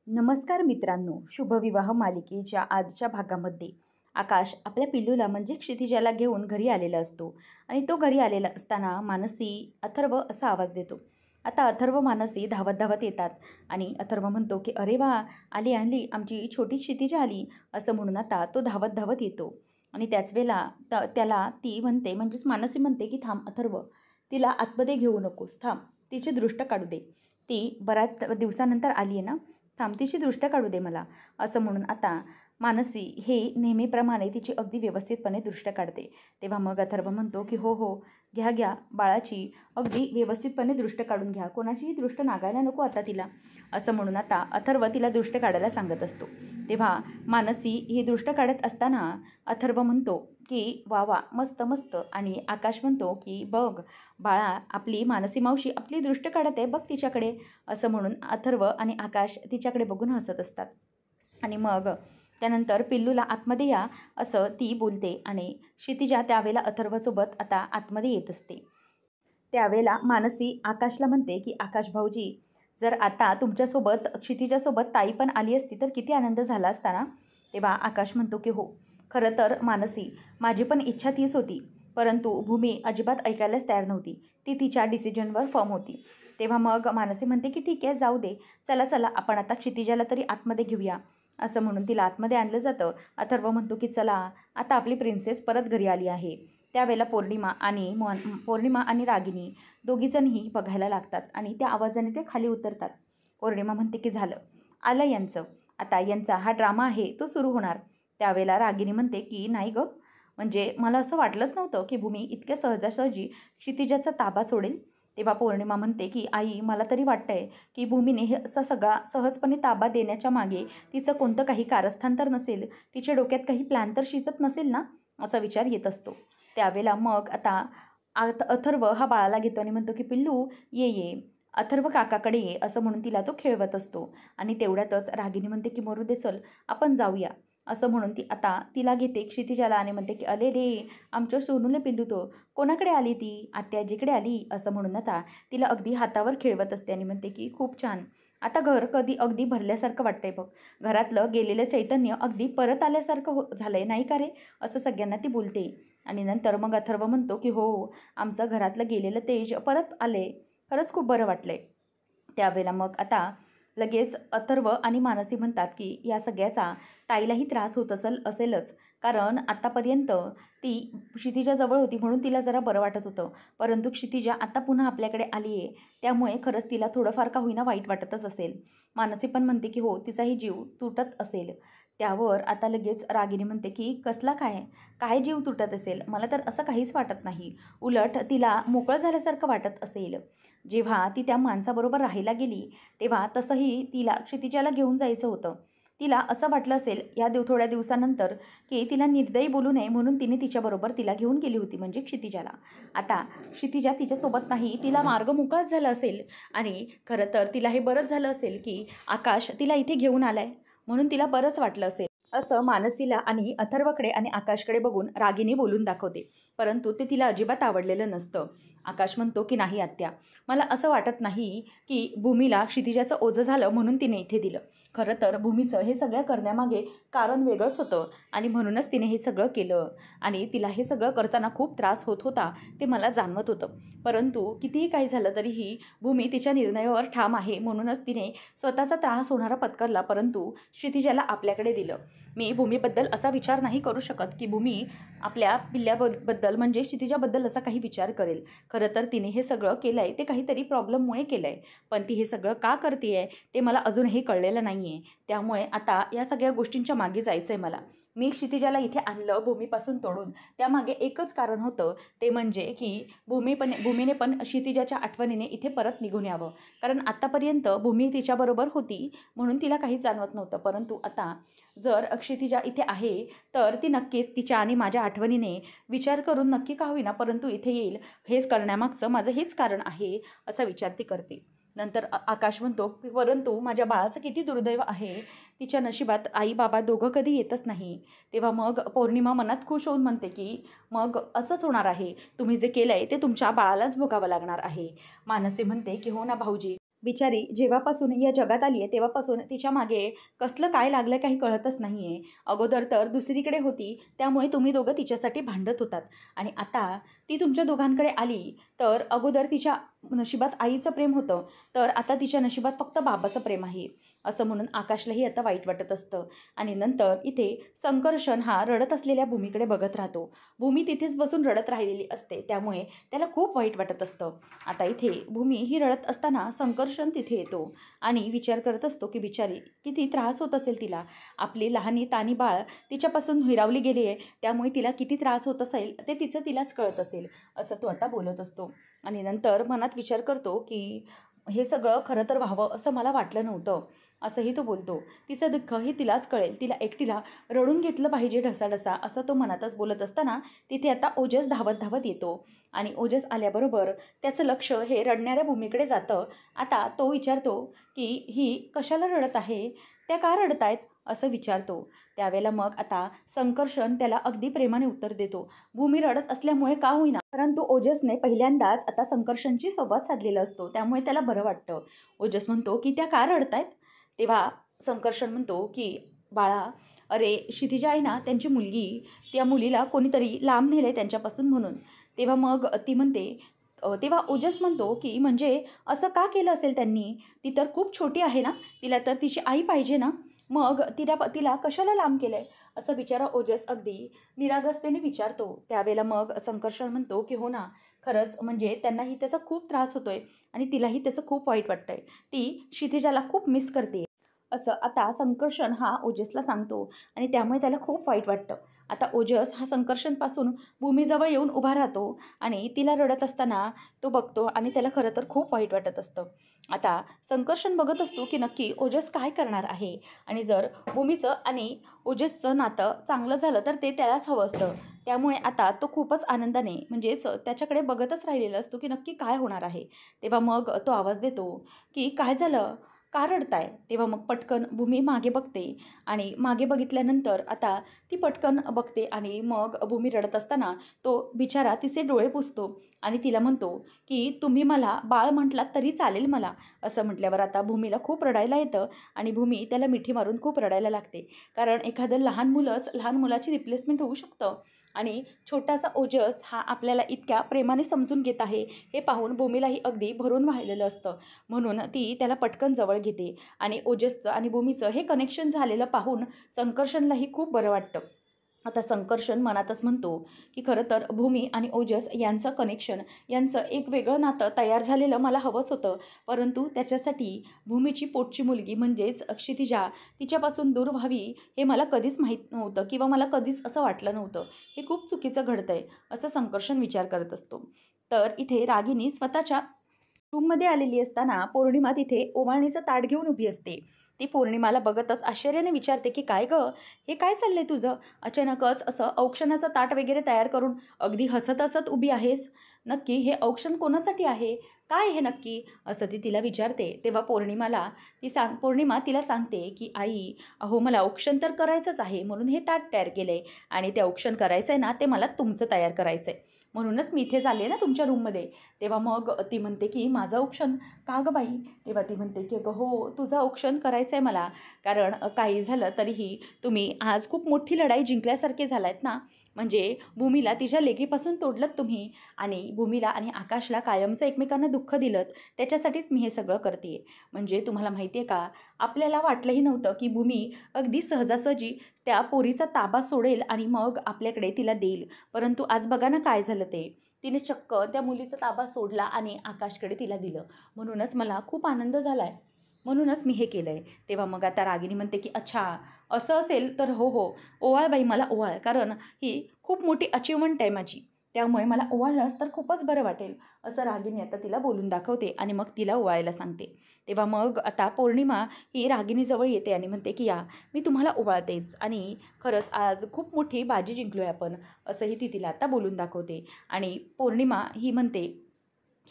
नमस्कार मित्रांनो, शुभविवाह मालिकेच्या आजच्या भागामध्ये आकाश आपल्या पिल्लूला म्हणजे क्षितिजाला घेऊन घरी आलेला असतो आणि तो घरी आलेला असताना मानसी अथर्व असा आवाज देतो. आता अथर्व मानसी धावत धावत येतात आणि अथर्व म्हणतो की अरे वा, आली आली आमची छोटी क्षितिजा आली, असं म्हणून आता तो धावत धावत येतो. आणि त्याच वेळेला त्याला ती म्हणते, म्हणजेच मानसी म्हणते की थांब अथर्व, तिला आतमध्ये घेऊ नकोस, थांब, तिची दृष्ट काढू दे, ती बऱ्याच दिवसानंतर आली आहे ना, थांब, तिची दृष्ट काढू दे मला, असं म्हणून आता मानसी हे नेहमीप्रमाणे तिची अगदी व्यवस्थितपणे दृष्ट काढते. तेव्हा मग अथर्व म्हणतो की हो हो, घ्या घ्या बाळाची अगदी व्यवस्थितपणे दृष्ट काढून घ्या, कोणाचीही दृष्ट नागायला नको आता तिला, असं म्हणून आता अथर्व तिला दृष्ट काढायला सांगत असतो. तेव्हा मानसी ही दृष्ट काढत असताना अथर्व म्हणतो की वा वा, मस्त मस्त, आणि आकाश म्हणतो की बघ बाळा, आपली मानसी मावशी आपली दृष्ट काढत आहे, बघ तिच्याकडे, असं म्हणून अथर्व आणि आकाश तिच्याकडे बघून हसत असतात. आणि मग त्यानंतर पिल्लूला आतमध्ये या, असं ती बोलते आणि क्षितिजा त्यावेळेला अथर्वसोबत आता आतमध्ये येत असते. त्यावेळेला मानसी आकाशला म्हणते की आकाश भाऊजी, जर आता तुमच्यासोबत क्षितिजासोबत ताई पण आली असती तर किती आनंद झाला असता ना. तेव्हा आकाश म्हणतो की हो, खरं तर मानसी, माझी पण इच्छा तीच होती, परंतु भूमी अजिबात ऐकायलाच तयार नव्हती, ती तिच्या डिसिजनवर फर्म होती. तेव्हा मग मानसी म्हणते की ठीक आहे, जाऊ दे, चला चला आपण आता क्षितिजाला तरी आतमध्ये घेऊया, असं म्हणून तिला आतमध्ये आणलं जातं. अथर्व म्हणतो की चला, आता आपली प्रिन्सेस परत घरी आली आहे. त्यावेळेला पौर्णिमा आणि रागिनी दोघीजणही बघायला लागतात आणि त्या आवाजाने ते खाली उतरतात. पौर्णिमा म्हणते की झालं, आलं यांचं, आता यांचा हा ड्रामा आहे तो सुरू होणार. त्यावेळेला रागिनी म्हणते की नाही गं, म्हणजे मला असं वाटलंच नव्हतं की भूमी इतक्या सहजासहजी क्षितिजाचा ताबा सोडेल. तेव्हा पौर्णिमा म्हणते की आई, मला तरी वाटतंय की भूमीने हे असा सगळा सहजपणे ताबा देण्याच्या मागे तिचं कोणतं काही कारस्थान तर नसेल, तिच्या डोक्यात काही प्लॅन तर शिजत नसेल ना, असा विचार येत असतो. त्यावेळेला मग आता अथर्व हा बाळाला घेतो आणि म्हणतो की पिल्लू ये ये, अथर्व काकाकडे ये, असं म्हणून तिला तो खेळवत असतो. आणि तेवढ्यातच रागिनी म्हणते की मरू दे, चल आपण जाऊया, असं म्हणून ती आता तिला घेते क्षितिजाला आणि म्हणते की अले रे, आमच्या सोनूला पिल्लू तो कोणाकडे आली, ती आत्याजीकडे आली, असं म्हणून आता तिला अगदी हातावर खेळवत असते आणि म्हणते की खूप छान, आता घर कधी अगदी भरल्यासारखं वाटतंय बघ, घरातलं गेलेलं चैतन्य अगदी परत आल्यासारखं झालंय नाही का रे, असं सगळ्यांना ती बोलते. आणि नंतर मग अथर्व म्हणतो की हो, आमचं घरातलं गेलेलं तेज परत आले, खरंच खूप बरं वाटलंय. त्यावेळेला मग आता लगेच अथर्व आणि मानसी म्हणतात की या सगळ्याचा ताईलाही त्रास होत असेलच, कारण आत्तापर्यंत ती क्षितिजाजवळ होती म्हणून तिला जरा बरं वाटत होतं, परंतु क्षितिजा आता पुन्हा आपल्याकडे आली आहे, त्यामुळे खरंच तिला थोडंफार का होईना वाईट वाटतच असेल. मानसी पण म्हणते की हो, तिचाही जीव तुटत असेल. त्यावर आता लगेच रागिनी म्हणते की कसला काय, काय जीव तुटत असेल, मला तर असं काहीच वाटत नाही, उलट तिला मोकळं झाल्यासारखं वाटत असेल. जेव्हा ती त्या माणसाबरोबर राहायला गेली तेव्हा तसंही तिला क्षितिजाला घेऊन जायचं होतं. तिला असं वाटलं असेल या थोड्या दिवसानंतर की तिला निर्दयी बोलू नये म्हणून तिने तिच्याबरोबर तिला घेऊन गेली होती, म्हणजे क्षितिजाला. आता क्षितिजा तिच्यासोबत नाही, तिला मार्ग मोकळाच झाला असेल आणि खरं तर तिला हे बरंच झालं असेल की आकाश तिला इथे घेऊन आलाय, म्हणून तिला बरंच वाटलं असेल, असं मानसीला आणि अथर्वकडे आणि आकाशकडे बघून रागिनी बोलून दाखवते. परंतु ते तिला अजिबात आवडलेलं नसतं. आकाश म्हणतो की नाही आत्या, मला असं वाटत नाही की भूमीला क्षितिजाचं ओझं झालं म्हणून तिने इथे दिलं. खरं तर भूमीचं हे सगळं करण्यामागे कारण वेगळंच होतं आणि म्हणूनच तिने हे सगळं केलं आणि तिला हे सगळं करताना खूप त्रास होत होता, ते मला जाणवत होतं. परंतु कितीही काही झालं तरीही भूमी तिच्या निर्णयावर ठाम आहे, म्हणूनच तिने स्वतःचा त्रास होणारा पत्करला, परंतु क्षितिजाला आपल्याकडे दिलं. मी भूमीबद्दल असा विचार नाही करू शकत की भूमी आपल्या पिल्ल्याबद्दल म्हणजे क्षितिजाबद्दल असा काही विचार करेल. खरं तर तिने हे सगळं केलं आहे ते काहीतरी प्रॉब्लेममुळे केलं आहे, पण ती हे सगळं का करते आहे ते मला अजूनही कळलेलं नाही आहे. त्यामुळे आता या सगळ्या गोष्टींच्या मागे जायचं आहे मला. मी क्षितिजाला इथे आणलं भूमीपासून तोडून, त्यामागे एकच कारण होतं, ते म्हणजे की भूमीने पण क्षितिजाच्या आठवणीने इथे परत निघून यावं, कारण आत्तापर्यंत भूमी तिच्याबरोबर होती म्हणून तिला काहीच जाणवत नव्हतं, परंतु आता जर क्षितिजा इथे आहे तर ती नक्कीच तिच्या आणि माझ्या आठवणीने विचार करून नक्की का होईना परंतु इथे येईल, हेच करण्यामागचं माझं हेच कारण आहे, असा विचार ती करते. नंतर आकाश म्हणतो परंतु माझ्या बाळाचं किती दुर्दैव आहे, तिच्या नशिबात आई बाबा दोघं कधी येतच नाही. तेव्हा मग पौर्णिमा मनात खुश होऊन म्हणते की मग असंच होणार आहे, तुम्ही जे केलं आहे ते तुमच्या बाळालाच भोगावं लागणार आहे. मानसी म्हणते की हो ना भाऊजी, बिचारी जेव्हापासून या जगात आली आहे तेव्हापासून तिच्या मागे कसलं काय लागलं काही कळतच नाही आहे. अगोदर तर दुसरीकडे होती, त्यामुळे तुम्ही दोघं तिच्यासाठी भांडत होतात आणि आता ती तुमच्या दोघांकडे आली तर अगोदर तिच्या नशिबात आईचं प्रेम होतं, तर आता तिच्या नशिबात फक्त बाबाचं प्रेम आहे, असं म्हणून आकाशलाही आता वाईट वाटत असतं. आणि नंतर इथे संकर्षण हा रडत असलेल्या भूमीकडे बघत राहतो. भूमी तिथेच बसून रडत राहिलेली असते, त्यामुळे त्याला खूप वाईट वाटत असतं. आता इथे भूमी ही रडत असताना संकर्षण तिथे येतो आणि विचार करत असतो की बिचारी किती त्रास होत असेल तिला. आपली लहानी तानी बाळ तिच्यापासून हिरावली गेली आहे, त्यामुळे तिला किती त्रास होत असेल ते तिचं तिलाच कळत असेल, असं तो आता बोलत असतो. आणि नंतर मनात विचार करतो की हे सगळं खरं तर व्हावं असं मला वाटलं नव्हतं, असंही तो बोलतो. तिचं दुःख हे तिलाच कळेल, तिला एकटीला रडून घेतलं पाहिजे ढसाढसा, असं तो मनातच बोलत असताना तिथे आता ओजस धावत धावत येतो. आणि ओजस आल्याबरोबर त्याचं लक्ष हे रडणाऱ्या भूमीकडे जातं. आता तो विचारतो की ही कशाला रडत आहे, त्या का रडत आहेत, असं विचारतो. त्यावेळेला मग आता संकर्षण त्याला अगदी प्रेमाने उत्तर देतो. भूमी रडत असल्यामुळे का होईना, परंतु ओजसने पहिल्यांदाच आता संकर्षणशी संवाद साधलेला असतो, त्यामुळे त्याला बरं वाटतं. ओजस म्हणतो की त्या का रडतायत. तेव्हा संकर्षण म्हणतो की बाळा, अरे क्षितिजा आहे ना, त्यांची मुलगी, त्या मुलीला कोणीतरी लांब नेलं आहे त्यांच्यापासून म्हणून. तेव्हा मग ती म्हणते, तेव्हा ओजस म्हणतो की म्हणजे असं का केलं असेल त्यांनी, ती तर खूप छोटी आहे ना, तिला तर तिची आई पाहिजे ना, मग तिला तिला कशाला लांब केलं आहे, असं बिचारा ओजस अगदी निरागसतेने विचारतो. त्यावेळेला मग संकर्षण म्हणतो की हो ना, खरंच म्हणजे त्यांनाही त्याचा खूप त्रास होतो आहे आणि तिलाही त्याचं खूप वाईट वाटतं आहे, ती क्षितिजाला खूप मिस करते, असं आता संकर्षण हा ओजसला सांगतो. आणि त्यामुळे त्याला खूप वाईट वाटतं. आता ओजस हा संकर्षणपासून भूमीजवळ येऊन उभा राहतो आणि तिला रडत असताना तो बघतो आणि त्याला खरं तर खूप वाईट वाटत असतं. आता संकर्षण बघत असतो की नक्की ओजस काय करणार आहे, आणि जर भूमीचं आणि ओजसचं नातं चांगलं झालं तर ते त्यालाच हवं असतं. त्यामुळे आता तो खूपच आनंदाने म्हणजेच त्याच्याकडे बघतच राहिलेला असतो की नक्की काय होणार आहे. तेव्हा मग तो आवाज देतो की काय झालं, का रडताय. तेव्हा मग पटकन भूमी मागे बघते आणि मागे बघितल्यानंतर आता ती पटकन बघते आणि मग भूमी रडत असताना तो बिचारा तिचे डोळे पुसतो आणि तिला म्हणतो की तुम्ही मला बाळ म्हटलात तरी चालेल मला, असं म्हटल्यावर आता भूमीला खूप रडायला येतं आणि भूमी त्याला मिठी मारून खूप रडायला लागते. कारण एखादं लहान मुलंच लहान मुलाची रिप्लेसमेंट होऊ शकतं आणि छोटासा ओजस हा आपल्याला इतक्या प्रेमाने समजून घेत आहे हे पाहून भूमीलाही अगदी भरून वाहिलेलं असतं. म्हणून ती त्याला पटकन जवळ घेते आणि ओजसचं आणि भूमीचं हे कनेक्शन झालेलं पाहून संकर्षणलाही खूप बरं वाटतं. आता संकर्षण मनातच म्हणतो की खरं तर भूमी आणि ओजस यांचं कनेक्शन, यांचं एक वेगळं नातं तयार झालेलं मला हवंच होतं, परंतु त्याच्यासाठी भूमीची पोटची मुलगी म्हणजेच क्षितिजा तिच्यापासून दूर व्हावी हे मला कधीच माहीत नव्हतं किंवा मला कधीच असं वाटलं नव्हतं. हे खूप चुकीचं घडतं आहे, असं संकर्षण विचार करत असतो. तर इथे रागिनी स्वतःच्या रूममध्ये आलेली असताना पौर्णिमा तिथे ओवाळणीचं ताट घेऊन उभी असते. ती पौर्णिमाला बघतच आश्चर्याने विचारते की काय गं, हे काय चाललंय तुझं, अचानकच असं औक्षणाचं ताट वगैरे तयार करून अगदी हसत हसत उभी आहेस. नक्की हे औक्षण कोणासाठी आहे, काय हे नक्की, असं ती तिला विचारते. तेव्हा पौर्णिमा तिला सांगते की आई, अहो मला औक्षण तर करायचंच आहे म्हणून हे ताट तयार केलं आहे, आणि ते औक्षण करायचं आहे ना ते मला तुमचं तयार करायचं आहे, म्हणूनच मी इथे झाले ना तुमच्या रूममध्ये. तेव्हा मग ती म्हणते की माझं औक्षण, का गं बाई. तेव्हा ती म्हणते की अगं हो, तुझं औक्षण करायचं आहे मला, कारण काही झालं तरीही तुम्ही आज खूप मोठी लढाई जिंकल्यासारखे झालात ना, म्हणजे भूमीला तिच्या लेकीपासून तोडलंत तुम्ही आणि भूमीला आणि आकाशला कायमचं एकमेकांना दुःख दिलंत, त्याच्यासाठीच मी हे सगळं करते. म्हणजे तुम्हाला माहिती आहे का, आपल्याला वाटलंही नव्हतं की भूमी अगदी सहजासहजी त्या पोरीचा ताबा सोडेल आणि मग आपल्याकडे तिला देईल, परंतु आज बघा ना काय झालं ते, तिने चक्क त्या मुलीचा ताबा सोडला आणि आकाशकडे तिला दिलं. म्हणूनच मला खूप आनंद झाला आहे, म्हणूनच मी हे केलं आहे. तेव्हा मग आता रागिनी म्हणते की अच्छा असं असेल तर हो हो, ओवाळ बाई मला ओवाळ, कारण ही खूप मोठी अचिव्हमेंट आहे माझी, त्यामुळे मला ओवाळलंस तर खूपच बरं वाटेल, असं रागिनी आता तिला बोलून दाखवते आणि मग तिला ओवाळायला सांगते. तेव्हा मग आता पौर्णिमा ही रागिनीजवळ येते आणि म्हणते की या, मी तुम्हाला ओवाळतेच आणि खरंच आज खूप मोठी बाजी जिंकलो आहे आपण, असंही ती तिला आता बोलून दाखवते. आणि पौर्णिमा ही म्हणते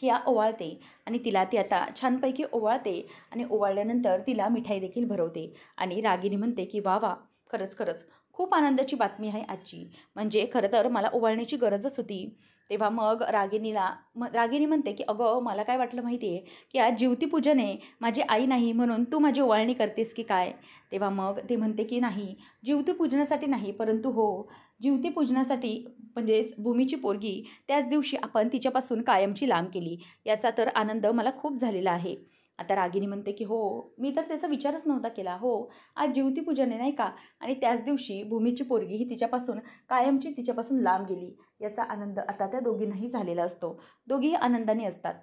की या ओवाळते आणि तिला ती आता छानपैकी ओवाळते आणि ओवाळल्यानंतर तिला मिठाई देखील भरवते आणि रागिनी म्हणते की वा वा, खरंच खरंच खूप आनंदाची बातमी आहे आजची. म्हणजे खरं तर मला ओवाळण्याची गरजच होती. तेव्हा मग रागिनी म्हणते, की "अगं, मला काय वाटलं माहिती आहे, की आज जिवतीपूजन आहे, माझी आई नाही म्हणून तू माझी ओवाळणी करतेस की काय?" तेव्हा मग ती म्हणते, की "नाही, जिवतीपूजनासाठी नाही, परंतु हो, जिवतीपूजनासाठी म्हणजेच भूमीची पोरगी त्याच दिवशी आपण तिच्यापासून कायमची लांब केली, याचा तर आनंद मला खूप झालेला आहे." आता रागिनी म्हणते, की "हो, मी तर त्याचा विचारच नव्हता केला. हो, आज जिवतीपूजन आहे नाही का? आणि त्याच दिवशी भूमीची पोरगी ही तिच्यापासून लांब गेली, याचा आनंद आता त्या दोघींनाही झालेला असतो. दोघीही आनंदाने असतात."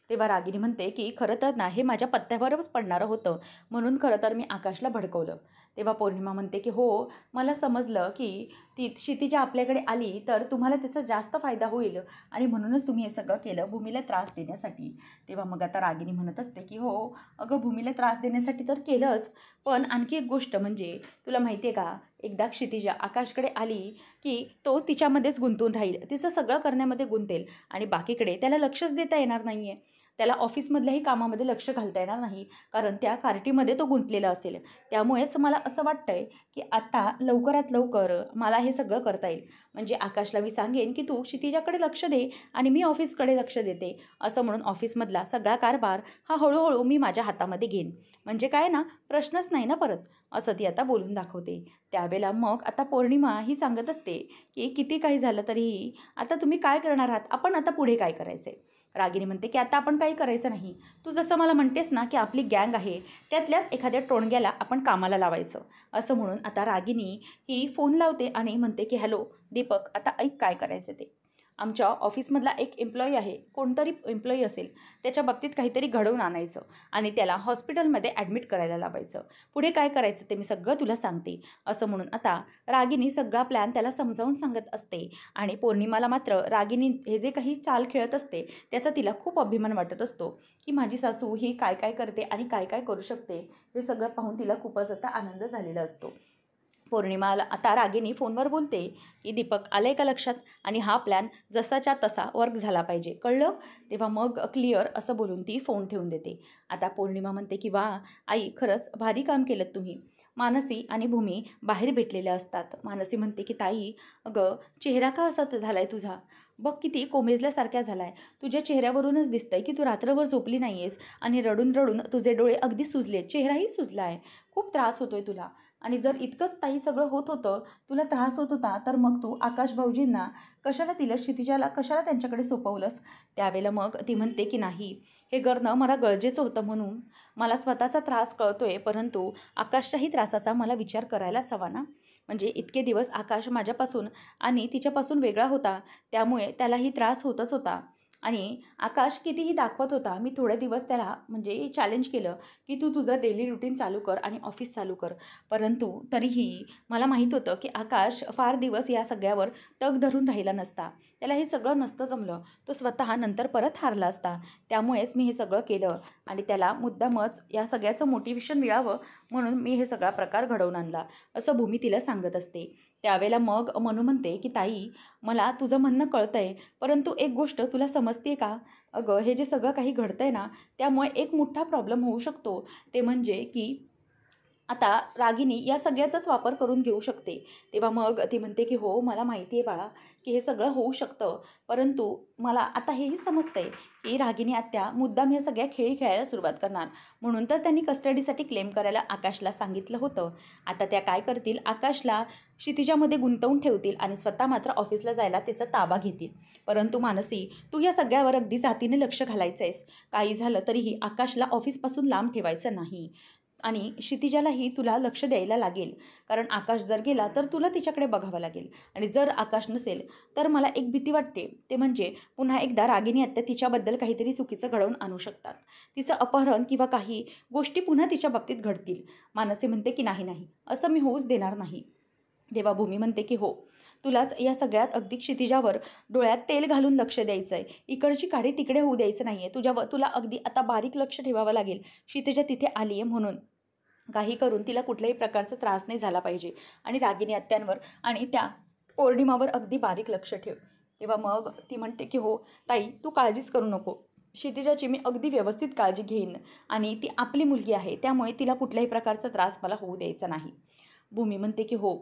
तेव्हा रागिनी म्हणते, की "खरं तर ना, हे माझ्या पत्त्यावरच पडणारं होतं, म्हणून खरं तर मी आकाशला भडकवलं." तेव्हा पौर्णिमा म्हणते, की "हो, मला समजलं, की ती क्षितिजा आपल्याकडे आली तर तुम्हाला त्याचा जास्त फायदा होईल आणि म्हणूनच तुम्ही हे सगळं केलं भूमीला त्रास देण्यासाठी." तेव्हा मग आता रागिनी म्हणत असते, की "हो, अगं भूमीला त्रास देण्यासाठी तर केलंच, पण आणखी एक गोष्ट म्हणजे तुला माहिती आहे का, एकदा क्षितिजा आकाशकडे आली, की तो तिच्यामध्येच गुंतून राहील. तिचं सगळं करण्यामध्ये गुंतेल आणि बाकीकडे त्याला लक्षच देता येणार नाही आहे. त्याला ऑफिसमधल्याही कामामध्ये लक्ष घालता येणार नाही, कारण त्या कार्टीमध्ये तो गुंतलेला असेल. त्यामुळेच मला असं वाटतंय, की आता लवकरात लवकर मला हे सगळं करता येईल. म्हणजे आकाशला मी सांगेन, की तू क्षितिजाकडे लक्ष दे आणि मी ऑफिसकडे लक्ष देते. असं म्हणून ऑफिसमधला सगळा कारभार हा हळूहळू मी माझ्या हातामध्ये घेईन. म्हणजे काय ना, प्रश्नच नाही ना परत." असं ती आता बोलून दाखवते. त्यावेळेला मग आता पौर्णिमा ही सांगत असते, की "किती काही झालं तरीही आता तुम्ही काय करणार आहात? आपण आता पुढे काय करायचं आहे?" रागिनी म्हणते, की "आता आपण काही करायचं नाही. तू जसं मला म्हणतेस ना, की आपली गँग आहे, त्यातल्याच एखाद्या टोणग्याला आपण कामाला लावायचं." असं म्हणून आता रागिनी ही फोन लावते आणि म्हणते, की "हॅलो दीपक, आता ऐक काय करायचं ते. आमच्या ऑफिसमधला एक एम्प्लॉई आहे, कोणतरी एम्प्लॉई असेल, त्याच्या बाबतीत काहीतरी घडवून आणायचं आणि त्याला हॉस्पिटलमध्ये ॲडमिट करायला लावायचं. पुढे काय करायचं ते मी सगळं तुला सांगते." असं म्हणून आता रागिनी सगळा प्लॅन त्याला समजावून सांगत असते आणि पौर्णिमाला मात्र रागिनी हे जे काही चाल खेळत असते त्याचा तिला खूप अभिमान वाटत असतो, की माझी सासू ही काय काय करते आणि काय काय करू शकते, हे सगळं पाहून तिला खूपच आता आनंद झालेला असतो. पौर्णिमाला आता रागिनी फोनवर बोलते, की "दीपक आलंय का लक्षात? आणि हा प्लॅन जसाच्या तसा वर्क झाला पाहिजे, कळलं?" तेव्हा मग क्लिअर असं बोलून ती फोन ठेवून देते. आता पौर्णिमा म्हणते, की "वा आई, खरंच भारी काम केलंत तुम्ही." मानसी आणि भूमी बाहेर भेटलेल्या असतात. मानसी म्हणते, की "ताई, अगं चेहरा का असा झालाय तुझा? बघ किती कोमेजल्यासारख्या झालाय. तुझ्या चेहऱ्यावरूनच दिसतंय, की तू रात्रभर झोपली नाही आहेस आणि रडून रडून तुझे डोळे अगदी सुजलेत, चेहराही सुजला आहे. खूप त्रास होतोय तुला. आणि जर इतकंच ताई सगळं होत होतं, तुला त्रास होत होता, तर मग तू आकाश भाऊजींना कशाला दिलं, क्षितिजाला कशाला त्यांच्याकडे सोपवलंस?" त्यावेळेला मग ती म्हणते, की "नाही, हे करणं मला गरजेचं होतं म्हणून. मला स्वतःचा त्रास कळतोय, परंतु आकाशच्याही त्रासाचा मला विचार करायलाच हवा ना. म्हणजे इतके दिवस आकाश माझ्यापासून आणि तिच्यापासून वेगळा होता, त्यामुळे त्यालाही त्रास होतच होता. आणि आकाश कितीही दाखवत होता, मी थोडे दिवस त्याला म्हणजे चॅलेंज केलं, की तू तुझं डेली रुटीन चालू कर आणि ऑफिस चालू कर. परंतु तरीही मला माहीत होतं, की आकाश फार दिवस या सगळ्यावर तग धरून राहिला नसता. त्याला हे सगळं नसतं जमलं. तो स्वतः नंतर परत हारला असता. त्यामुळेच मी हे सगळं केलं आणि त्याला मुद्दामच या सगळ्याचं मोटिव्हेशन मिळावं म्हणून मी हे सगळा प्रकार घडवून आणला." असं भूमी तिला सांगत असते. त्यावेळेला मग मनू म्हणते, की "ताई, मला तुझं म्हणणं कळतंय, परंतु एक गोष्ट तुला समजते का? अगं, हे जे सगळं काही घडतंय ना, त्यामुळे एक मोठा प्रॉब्लेम होऊ शकतो. ते म्हणजे की आता रागिनी या सगळ्याचाच वापर करून घेऊ शकते." तेव्हा मग ती म्हणते, की "हो, मला माहिती आहे बाळा, की हे सगळं होऊ शकतं. परंतु मला आता हेही समजतंय, की रागिनी आत्या मुद्दाम या सगळ्या खेळी खेळायला सुरुवात करणार. म्हणून तर त्यांनी कस्टडीसाठी क्लेम करायला आकाशला सांगितलं होतं. आता त्या काय करतील, आकाशला क्षितिजामध्ये गुंतवून ठेवतील आणि स्वतः मात्र ऑफिसला जायला त्याचा ताबा घेतील. परंतु मानसी, तू या सगळ्यावर अगदी जातीने लक्ष घालायचं आहेस. काही झालं तरीही आकाशला ऑफिसपासून लांब ठेवायचं नाही. आणि क्षितिजालाही तुला लक्ष द्यायला लागेल, कारण आकाश जर गेला तर तुला तिच्याकडे बघावं लागेल आणि जर आकाश नसेल तर मला एक भीती वाटते, ते म्हणजे पुन्हा एकदा रागिनी आत्या तिच्याबद्दल काहीतरी चुकीचं घडवून आणू शकतात. तिचं अपहरण किंवा काही गोष्टी पुन्हा तिच्या बाबतीत घडतील." मानसी म्हणते, की "नाही, नाही, असं मी होऊच देणार नाही." तेव्हा भूमी म्हणते, की "हो, तुलाच या सगळ्यात अगदी क्षितिजावर डोळ्यात तेल घालून लक्ष द्यायचं आहे. इकडची काडी तिकडे होऊ द्यायचं नाही आहे. तुला अगदी आता बारीक लक्ष ठेवावं लागेल. क्षितिजा तिथे आली आहे म्हणून. काही करून तिला कुठल्याही प्रकारचा त्रास नाही झाला पाहिजे आणि रागिनी आत्यांवर आणि त्या पौर्णिमावर अगदी बारीक लक्ष ठेव." तेव्हा मग ती म्हणते, की "हो ताई, तू काळजीच करू नको. क्षितिजाची मी अगदी व्यवस्थित काळजी घेईन आणि ती आपली मुलगी आहे, त्यामुळे तिला कुठल्याही प्रकारचा त्रास मला होऊ द्यायचा नाही." भूमी म्हणते, की "हो,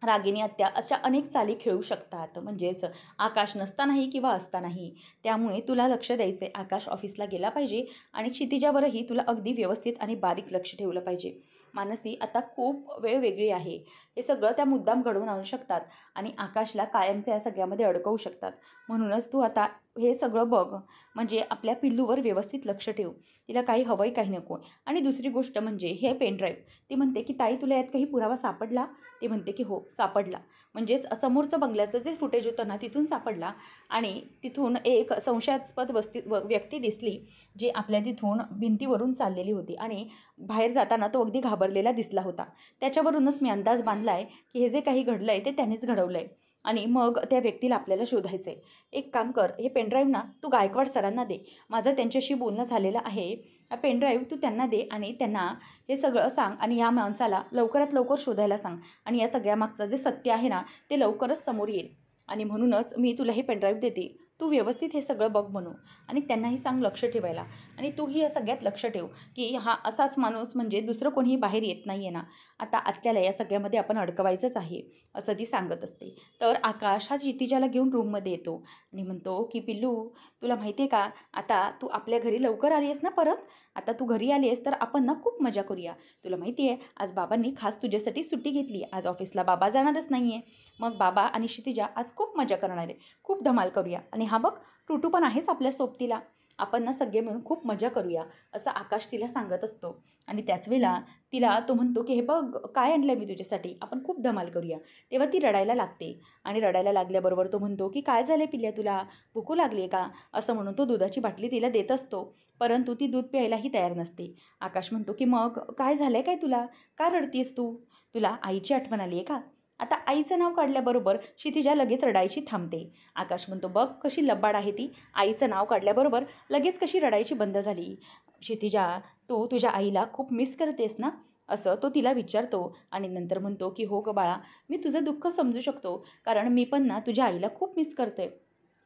रागिनी आत्या अशा अनेक चाली खेळू शकतात, म्हणजेच आकाश नसतानाही किंवा असतानाही. त्यामुळे तुला लक्ष द्यायचे, आकाश ऑफिसला गेला पाहिजे आणि क्षितिजावरही तुला अगदी व्यवस्थित आणि बारीक लक्ष ठेवलं पाहिजे. मानसी आता खूप वेळ वेगळी आहे, हे सगळं त्या मुद्दाम घडवून आणू शकतात आणि आकाशला कायमचे या सगळ्यामध्ये अडकवू शकतात. म्हणूनच तू आता हे सगळं बघ, म्हणजे आपल्या पिल्लूवर व्यवस्थित लक्ष ठेव. तिला काही हवंय काही नको. आणि दुसरी गोष्ट म्हणजे हे पेनड्राईव्ह. ती म्हणते की ताई तुला यात काही पुरावा सापडला? ती म्हणते की हो सापडला. म्हणजेच समोरचं बंगल्याचं जे फुटेज होतं ना तिथून सापडला आणि तिथून एक संशयास्पद व्यक्ती दिसली, जी आपल्या तिथून भिंतीवरून चाललेली होती आणि बाहेर जाताना तो अगदी घाबरलेला दिसला होता. त्याच्यावरूनच मी अंदाज बांधला आहे की हे जे काही घडलं आहे ते त्यानेच घडवलं आहे आणि मग त्या व्यक्तीला आपल्याला शोधायचं आहे. एक काम कर, हे पेनड्राईव्ह ना तू गायकवाड सरांना दे. माझं त्यांच्याशी बोलणं झालेलं आहे. हा पेनड्राईव्ह तू त्यांना दे आणि त्यांना हे सगळं सांग आणि या माणसाला लवकरात लवकर शोधायला सांग आणि या सगळ्यामागचं जे सत्य आहे ना ते लवकरच समोर येईल. आणि म्हणूनच मी तुला हे पेनड्राईव्ह देते. तू व्यवस्थित हे सगळं बघ म्हणू आणि त्यांनाही सांग लक्ष ठेवायला. आणि तूही या सगळ्यात लक्ष ठेव की हा असाच माणूस म्हणजे दुसरं कोणीही बाहेर येत नाही आहे ना. आता आत्याला या सगळ्यामध्ये आपण अडकवायचंच आहे असं ती सांगत असते. तर आकाश हा क्षितिजाला घेऊन रूममध्ये येतो आणि म्हणतो की पिल्लू तुला माहिती आहे का, आता तू आपल्या घरी लवकर आली आहेस ना परत. आता तू घरी आली आहेस तर आपण ना खूप मजा करूया. तुला माहिती आहे आज बाबांनी खास तुझ्यासाठी सुट्टी घेतली. आज ऑफिसला बाबा जाणारच नाही आहे. मग बाबा आणि क्षितिजा आज खूप मजा करणार आहे. खूप धमाल करूया. आणि हा बघ टुटू पण आहेच आपल्या सोबतीला. आपण ना सगळे मिळून खूप मजा करूया असं आकाश तिला सांगत असतो. आणि त्याच वेळेला तिला तो म्हणतो की हे बघ काय आणलं मी तुझ्यासाठी, आपण खूप धमाल करूया. तेव्हा ती रडायला लागते आणि रडायला लागल्याबरोबर तो म्हणतो की काय झालं पिल्ल्या, तुला भूकू लागली आहे का, असं म्हणून तो दुधाची बाटली तिला देत असतो. परंतु ती दूध प्यायलाही तयार नसते. आकाश म्हणतो की मग काय झालं आहे काय तुला, का रडतीयस तू, तुला आईची आठवण आली आहे का. आता आईचं नाव काढल्याबरोबर क्षितिजा लगेच रडायची थांबते. आकाश म्हणतो बघ कशी लबाड आहे ती, आईचं नाव काढल्याबरोबर लगेच कशी रडायची बंद झाली. क्षितिजा तू तुझ्या आईला खूप मिस करतेस ना, असं तो तिला विचारतो आणि नंतर म्हणतो की हो गं बाळा, मी तुझं दुःख समजू शकतो, कारण मी पण ना तुझ्या आईला खूप मिस करतोय.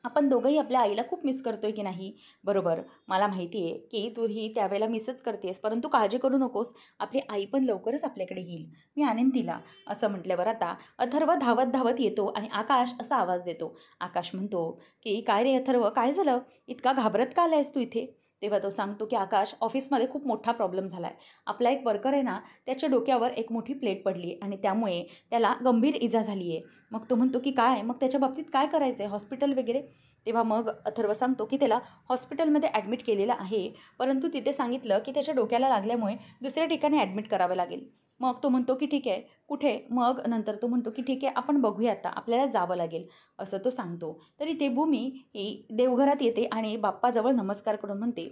आपण दोघंही आपल्या आईला खूप मिस करतोय की नाही. बरोबर, मला माहिती आहे की तू ही त्यावेळेला मिसच करतेस, परंतु काळजी करू नकोस, आपली आई पण लवकरच आपल्याकडे येईल, मी आणेन तिला. असं म्हटल्यावर आता अथर्व धावत धावत येतो आणि आकाश असा आवाज देतो. आकाश म्हणतो की काय रे अथर्व, काय झालं, इतका घाबरत का आलायस तू इथे. तेव्हा तो सांगतो की आकाश ऑफिसमध्ये खूप मोठा प्रॉब्लेम झाला आहे. आपला एक वर्कर आहे ना त्याच्या डोक्यावर एक मोठी प्लेट पडली आणि त्यामुळे त्याला गंभीर इजा झाली आहे. मग तो म्हणतो की काय, मग त्याच्या बाबतीत काय करायचं आहे, हॉस्पिटल वगैरे. तेव्हा मग अथर्व सांगतो की त्याला हॉस्पिटलमध्ये ॲडमिट केलेलं आहे, परंतु तिथे सांगितलं की त्याच्या डोक्याला लागल्यामुळे दुसऱ्या ठिकाणी ॲडमिट करावं लागेल. मग तो म्हणतो की ठीक आहे, कुठे, मग नंतर तो म्हणतो की ठीक आहे आपण बघूया, आता आपल्याला जावं लागेल असं तो सांगतो. तरी ते भूमी ही देवघरात येते आणि बाप्पाजवळ नमस्कार करून म्हणते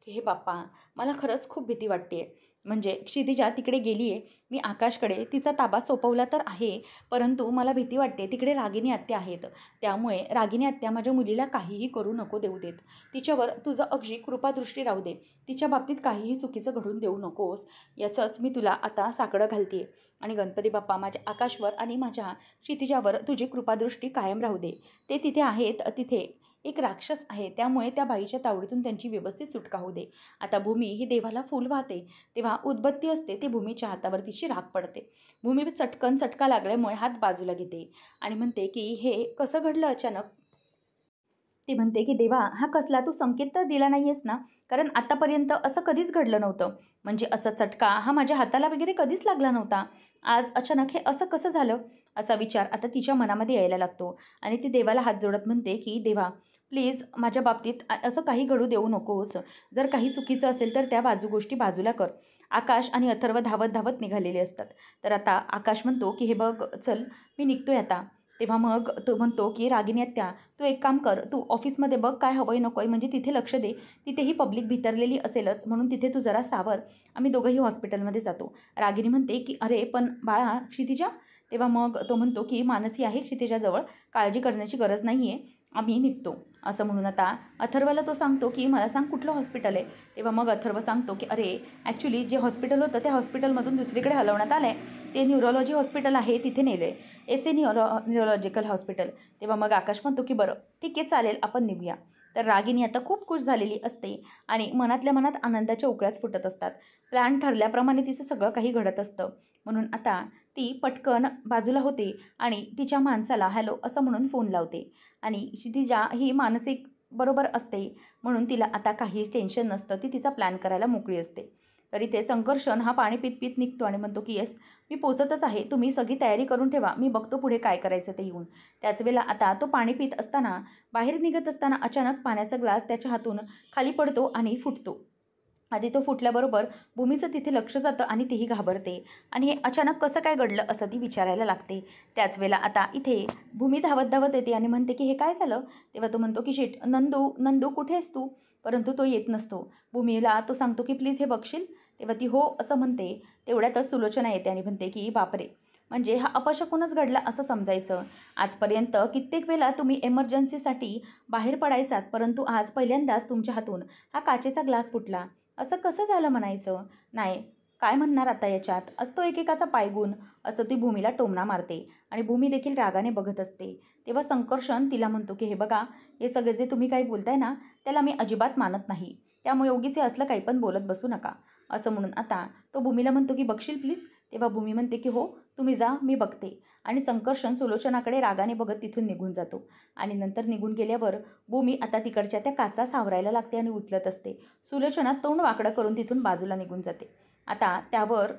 की हे बाप्पा, मला खरंच खूप भीती वाटते. म्हणजे क्षितिजा तिकडे गेली आहे, मी आकाशकडे तिचा ताबा सोपवला तर आहे, परंतु मला भीती वाटते, तिकडे रागिनी आत्या आहेत. त्यामुळे रागिनी आत्या माझ्या मुलीला काहीही करू नको देऊ देत. तिच्यावर तुझं अगदी कृपादृष्टी राहू दे. तिच्या बाबतीत काहीही चुकीचं घडून देऊ नकोस, याचंच मी तुला आता साकडं घालते. आणि गणपती बाप्पा माझ्या आकाशवर आणि माझ्या क्षितिजावर तुझी कृपादृष्टी कायम राहू दे. ते तिथे आहेत, तिथे एक राक्षस आहे, त्यामुळे त्या बाईच्या तावडीतून त्यांची व्यवस्थित सुटका होऊ दे. आता भूमी ही देवाला फूल वाहते, तेव्हा उदबत्ती असते, ती भूमीच्या हातावर तिची राख पडते. भूमी चटकन चटका लागल्यामुळे हात बाजूला घेते आणि म्हणते की हे कसं घडलं अचानक. ती म्हणते की देवा, हा कसला तू संकेत तर दिला नाही आहेस ना, कारण आतापर्यंत असं कधीच घडलं नव्हतं. म्हणजे असा चटका हा माझ्या हाताला वगैरे कधीच लागला नव्हता, आज अचानक हे असं कसं झालं, असा विचार आता तिच्या मनामध्ये यायला लागतो. आणि ती देवाला हात जोडत म्हणते की देवा प्लीज माझ्या बाबतीत असं काही घडू देऊ नकोस. जर काही चुकीचं असेल तर त्या गोष्टी बाजूला कर. आकाश आणि अथर्व धावत धावत निघालेले असतात. तर आता आकाश म्हणतो की हे बघ चल, मी निघतोय आता. तेव्हा मग तो म्हणतो की रागिनी आत्या, तू एक काम कर, तू ऑफिसमध्ये बघ काय हवंय नको आहे, म्हणजे तिथे लक्ष दे. तिथेही पब्लिक भितरलेली असेलच, म्हणून तिथे तू जरा सावर. आम्ही दोघंही हॉस्पिटलमध्ये जातो. रागिनी म्हणते की अरे पण बाळा क्षितिजा. तेव्हा मग तो म्हणतो की मानसी आहे क्षितिजाजवळ, काळजी करण्याची गरज नाही आहे, आम्ही निघतो. असं म्हणून आता अथर्वला तो सांगतो की मला सांग कुठलं हॉस्पिटल आहे. तेव्हा मग अथर्व सांगतो की अरे ॲक्च्युली जे हॉस्पिटल होतं त्या हॉस्पिटलमधून दुसरीकडे हलवण्यात आलं आहे, ते न्यूरोलॉजी हॉस्पिटल आहे, तिथे नेलं आहे, न्यूरोलॉजिकल हॉस्पिटल. तेव्हा मग आकाश म्हणतो की बरं ठीक आहे चालेल, आपण निघूया. तर रागिनी आता खूप खुश झालेली असते आणि मनातल्या मनात आनंदाच्या उकळ्याच फुटत असतात. प्लॅन ठरल्याप्रमाणे तिचं सगळं काही घडत असतं. म्हणून आता ती पटकन बाजूला होते आणि तिच्या माणसाला हॅलो असं म्हणून फोन लावते. आणि क्षितिजा ही मानसिक बरोबर असते म्हणून तिला आता काही टेन्शन नसतं. ती तिचा प्लॅन करायला मोकळी असते. तरी ते संकर्षण हा पाणी पीत पीत निघतो आणि म्हणतो की येस, मी पोचतच आहे, तुम्ही सगळी तयारी करून ठेवा, मी बघतो पुढे काय करायचं ते येऊन. त्याच वेळेला आता तो पाणी पीत असताना बाहेर निघत असताना अचानक पाण्याचा ग्लास त्याच्या हातून खाली पडतो आणि फुटतो. आधी तो फुटल्याबरोबर भूमीचं तिथे लक्ष जातं आणि तीही घाबरते आणि हे अचानक कसं काय घडलं असं ती विचारायला लागते. त्याच वेळेला आता इथे भूमी धावत धावत येते आणि म्हणते की हे काय झालं. तेव्हा तो म्हणतो की शिट, नंदू नंदू कुठे आहेस तू. परंतु तो येत नसतो. भूमीला तो सांगतो की प्लीज हे बघशील. तेव्हा ती हो असं म्हणते. तेवढ्यातच सुलोचना येते आणि म्हणते की बापरे, म्हणजे हा अपशकुनच घडला असं समजायचं. आजपर्यंत कित्येक वेळा तुम्ही एमर्जन्सीसाठी बाहेर पडायचात, परंतु आज पहिल्यांदाच तुमच्या हातून हा काचेचा ग्लास फुटला. असं कसं झालं म्हणायचं. नाही, काय म्हणणार आता याच्यात, असतो एकेकाचा पायगुण, असं ती भूमीला टोमणा मारते. आणि भूमी देखील रागाने बघत असते. तेव्हा संकर्षण तिला म्हणतो की हे बघा, हे सगळे जे तुम्ही काही बोलताय ना, त्याला मी अजिबात मानत नाही. त्यामुळे उगीचे असलं काही पण बोलत बसू नका. असं म्हणून आता तो भूमीला म्हणतो की बघशील प्लीज. तेव्हा भूमी म्हणते की हो, तुम्ही जा, मी बघते. आणि संकर्षण सुलोचनाकडे रागाने बघत तिथून निघून जातो. आणि नंतर निघून गेल्यावर भूमी आता तिकडच्या त्या काचा सावरायला लागते आणि उचलत असते. सुलोचना तोंड वाकडं करून तिथून बाजूला निघून जाते. आता त्यावर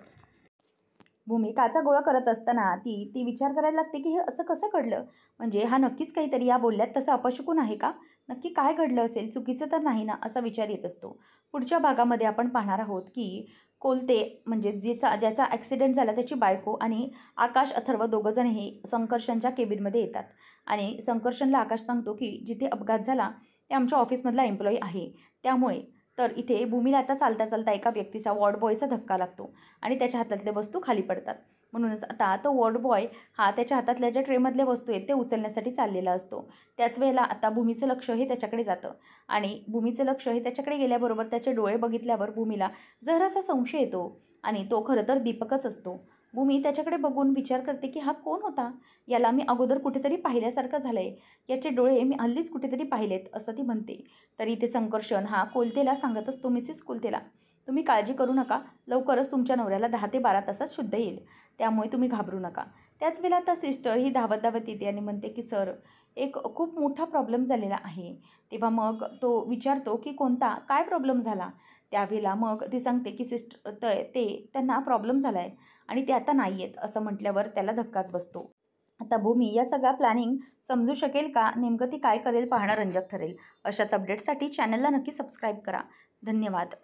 भूमी काचा गोळा करत असताना ती विचार करायला लागते की हे असं कसं घडलं. म्हणजे हा नक्कीच काहीतरी या बोलल्यात तसं अपशकुन आहे का. नक्की काय घडलं असेल, चुकीचं तर नाही ना, असा विचार येत असतो. पुढच्या भागामध्ये आपण पाहणार आहोत की कोलते म्हणजे ज्याचा ॲक्सिडेंट झाला त्याची बायको आणि आकाश अथर्व दोघंजण हे संकर्षणच्या केबिनमध्ये येतात. आणि संकर्षणला आकाश सांगतो की जिथे अपघात झाला ते आमच्या ऑफिसमधला एम्प्लॉई आहे, त्यामुळे. तर इथे भूमीला आता चालता चालता एका व्यक्तीचा वॉर्ड बॉयचा धक्का लागतो आणि त्याच्या हातातल्या वस्तू खाली पडतात. म्हणूनच आता तो वॉर्ड बॉय हा त्याच्या हातातल्या ज्या ट्रेमधल्या वस्तू आहेत ते उचलण्यासाठी चाललेला असतो. त्याच वेळेला आता भूमीचं लक्ष हे त्याच्याकडे जातं. आणि भूमीचं लक्ष हे त्याच्याकडे गेल्याबरोबर त्याचे डोळे बघितल्यावर भूमीला जरासा संशय येतो आणि तो खरं तर दीपकच असतो. भूमी त्याच्याकडे बघून विचार करते की हा कोण होता. याला मी अगोदर कुठेतरी पाहिल्यासारखं झालं आहे. याचे डोळे मी हल्लीच कुठेतरी पाहिलेत असं ती म्हणते. तरी ते संकर्षण हा कोलतेला सांगत असतो, मिसेस कोलतेला, तुम्ही काळजी करू नका, लवकरच तुमच्या नवऱ्याला 10 ते 12 तासात शुद्ध येईल, त्यामुळे तुम्ही घाबरू नका. त्याच वेळेला आता सिस्टर ही धावत धावत येते आणि म्हणते की सर, एक खूप मोठा प्रॉब्लेम झालेला आहे. तेव्हा मग तो विचारतो की कोणता, काय प्रॉब्लेम झाला. त्यावेळेला मग ती सांगते की सिस्टर त्यांना प्रॉब्लेम झाला आहे आणि ते आता नाही आहेत असं म्हटल्यावर त्याला धक्काच बसतो. आता भूमी या सगळा प्लॅनिंग समजू शकेल का, नेमकं ती काय करेल पाहणं रंजक ठरेल. अशाच अपडेट्ससाठी चॅनलला नक्की सबस्क्राईब करा. धन्यवाद.